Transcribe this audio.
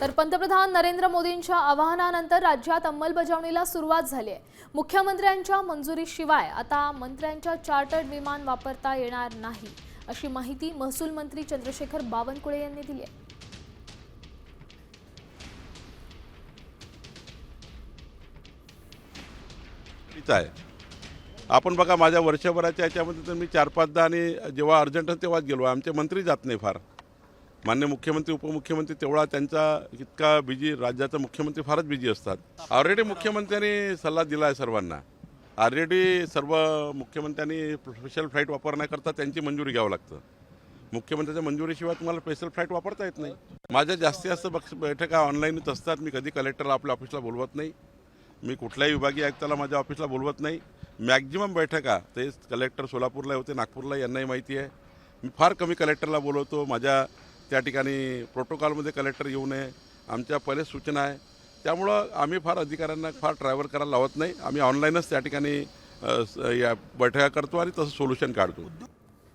तर पंतप्रधान नरेंद्र मोदींच्या आवाहनानंतर राज्यात अंमलबजावणीला सुरुवात झाली आहे। मुख्यमंत्र्यांच्या मंजुरीशिवाय आता मंत्र्यांच्या चार्टर्ड विमान वापरता येणार नाही, अशी माहिती महसूल मंत्री चंद्रशेखर बावनकुळे यांनी दिली आहे। आपण बघा, माझ्या वर्षभराच्या याच्यामध्ये तर मी 4-5दा आणि जेव्हा अर्जंट तेव्हाच गेलो। आमचे मंत्री जात नाही फार। माननीय मुख्यमंत्री उपमुख्यमंत्री तेवढा त्यांचा इतका बिजी, राज्याचा मुख्यमंत्री फारच बिजी असतात। ऑलरेडी मुख्यमंत्र्यांनी सल्ला दिला आहे सर्वांना। ऑलरेडी सर्व मुख्यमंत्र्यांनी स्पेशल फ्लाईट वापरण्याकरता त्यांची मंजुरी घ्यावं लागतं। मुख्यमंत्र्यांच्या मंजुरीशिवाय तुम्हाला स्पेशल फ्लाईट वापरता येत नाही। माझ्या जास्तीत जास्त बैठका ऑनलाईनच असतात। मी कधी कलेक्टरला आपल्या ऑफिसला बोलवत नाही। मी कुठल्याही विभागीय आयुक्ताला माझ्या ऑफिसला बोलवत नाही। मॅक्झिमम बैठका ते कलेक्टर सोलापूरला होते, नागपूरला, यांनाही माहिती आहे। मी फार कमी कलेक्टरला बोलवतो। माझ्या त्या ठिकाणी प्रोटोकॉलमध्ये कलेक्टर येऊ नये, आमच्या पहिलेच सूचना आहे। त्यामुळं आम्ही फार अधिकाऱ्यांना फार ट्रॅव्हल करायला लावत नाही। आम्ही ऑनलाईनच त्या ठिकाणी या बैठका करतो आणि तसं सोल्युशन काढतो।